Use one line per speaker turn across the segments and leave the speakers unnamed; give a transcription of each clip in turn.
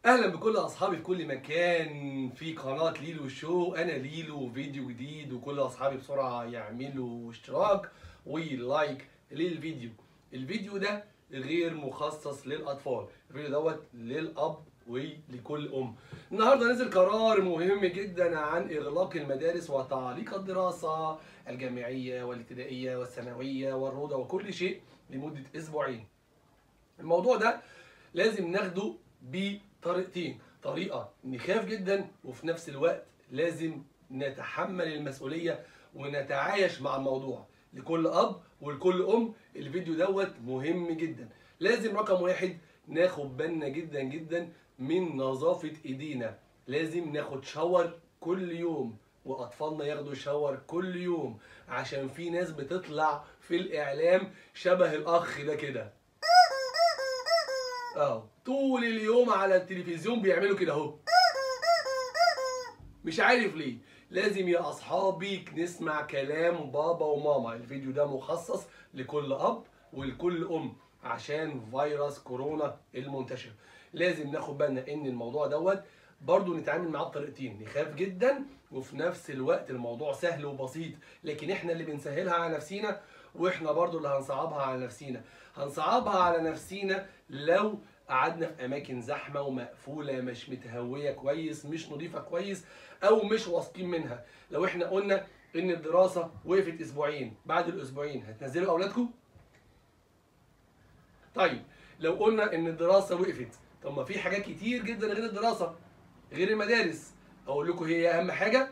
اهلا بكل اصحابي في كل مكان في قناه ليلو شو. انا ليلو، فيديو جديد، وكل اصحابي بسرعه يعملوا اشتراك ولايك للفيديو. الفيديو ده غير مخصص للاطفال، الفيديو دوت للاب ولكل ام. النهارده نزل قرار مهم جدا عن اغلاق المدارس وتعليق الدراسه الجامعيه والابتدائيه والثانويه والروضه وكل شيء لمده اسبوعين. الموضوع ده لازم ناخده بطريقتين، طريقة نخاف جدا وفي نفس الوقت لازم نتحمل المسؤولية ونتعايش مع الموضوع. لكل أب ولكل أم الفيديو دوت مهم جدا. لازم رقم واحد ناخد بالنا جدا جدا من نظافة ايدينا. لازم ناخد شاور كل يوم واطفالنا ياخدوا شاور كل يوم، عشان في ناس بتطلع في الاعلام شبه الاخ ده كده طول اليوم على التلفزيون بيعملوا كده اهو، مش عارف ليه. لازم يا اصحابي نسمع كلام بابا وماما. الفيديو ده مخصص لكل اب ولكل ام عشان فيروس كورونا المنتشر. لازم ناخد بالنا ان الموضوع دوت برضو نتعامل معاه بطريقتين، نخاف جدا وفي نفس الوقت الموضوع سهل وبسيط، لكن احنا اللي بنسهلها على نفسينا واحنا برضو اللي هنصعبها على نفسينا. هنصعبها على نفسينا لو قعدنا في اماكن زحمه ومقفوله، مش متهويه كويس، مش نظيفه كويس، او مش واثقين منها. لو احنا قلنا ان الدراسه وقفت اسبوعين، بعد الاسبوعين هتنزلوا اولادكم؟ طيب لو قلنا ان الدراسه وقفت، طب ما في حاجات كتير جدا غير الدراسه، غير المدارس. اقول لكم هي اهم حاجه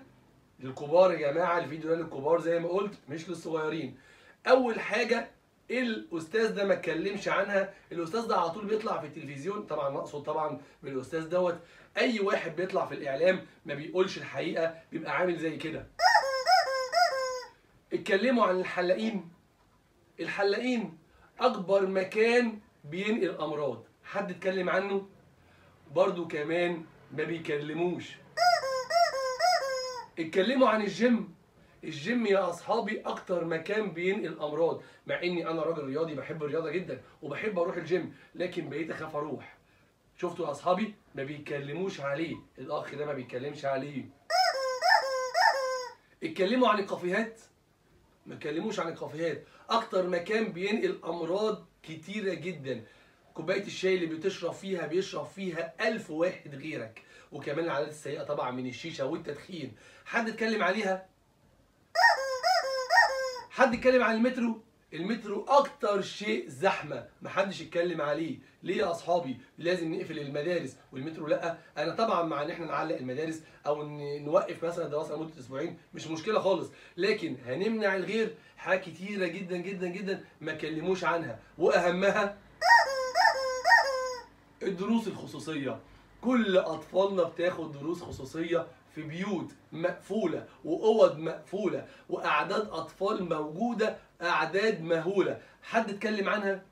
للكبار يا جماعه. الفيديو ده للكبار زي ما قلت، مش للصغيرين. اول حاجه الاستاذ ده ما اتكلمش عنها. الاستاذ ده على طول بيطلع في التلفزيون، طبعا اقصد طبعا بالاستاذ دوت اي واحد بيطلع في الاعلام ما بيقولش الحقيقه، بيبقى عامل زي كده. اتكلموا عن الحلاقين. الحلاقين اكبر مكان بينقل امراض، حد اتكلم عنه؟ برضو كمان ما بيكلموش. اتكلموا عن الجيم. الجيم يا اصحابي اكتر مكان بينقل امراض، مع اني انا راجل رياضي بحب الرياضه جدا وبحب اروح الجيم، لكن بقيت اخاف اروح. شفتوا يا اصحابي؟ ما بيتكلموش عليه، الاخ ده ما بيتكلمش عليه. اتكلموا عن الكافيهات؟ ما اتكلموش عن الكافيهات، اكتر مكان بينقل امراض كتيره جدا. كوبايه الشاي اللي بتشرب فيها بيشرب فيها 1000 واحد غيرك، وكمان العادات السيئه طبعا من الشيشه والتدخين. حد اتكلم عليها؟ حد اتكلم عن المترو؟ المترو اكتر شيء زحمه، محدش اتكلم عليه. ليه يا اصحابي لازم نقفل المدارس والمترو لا؟ انا طبعا مع ان احنا نعلق المدارس او نوقف مثلا الدراسه لمده اسبوعين، مش مشكله خالص، لكن هنمنع الغير حاجات كتيره جدا جدا جدا ما كلموش عنها، واهمها الدروس الخصوصيه. كل اطفالنا بتاخد دروس خصوصيه في بيوت مقفوله واوض مقفوله واعداد اطفال موجوده اعداد مهوله. حد اتكلم عنها؟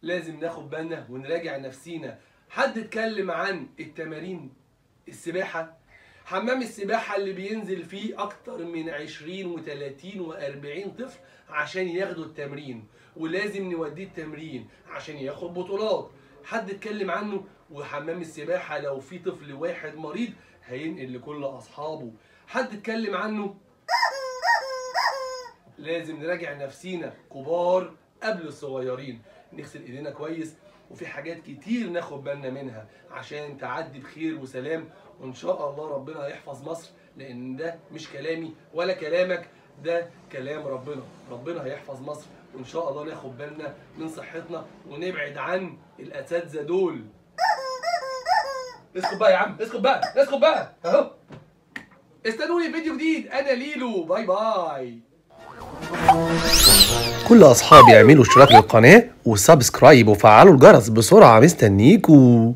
لازم ناخد بالنا ونراجع نفسينا. حد اتكلم عن التمارين؟ السباحه، حمام السباحه اللي بينزل فيه اكتر من 20 و30 و40 طفل عشان ياخدوا التمرين، ولازم نوديه التمرين عشان ياخد بطولات. حد اتكلم عنه؟ وحمام السباحه لو في طفل واحد مريض هينقل لكل اصحابه. حد اتكلم عنه؟ لازم نراجع نفسينا، كبار قبل الصغيرين، نغسل ايدينا كويس، وفي حاجات كتير ناخد بالنا منها عشان تعدي بخير وسلام. وان شاء الله ربنا هيحفظ مصر، لان ده مش كلامي ولا كلامك، ده كلام ربنا. ربنا هيحفظ مصر، وان شاء الله ناخد بالنا من صحتنا ونبعد عن الاساتذه دول. اسكت بقى يا عم، اسكت بقى، اسكت بقى اهو. استنوني فيديو جديد. انا ليلو، باي باي.
كل أصحابي يعملوا اشتراك للقناة وسبسكرايب وفعلوا الجرس بسرعة، مستنيكوا.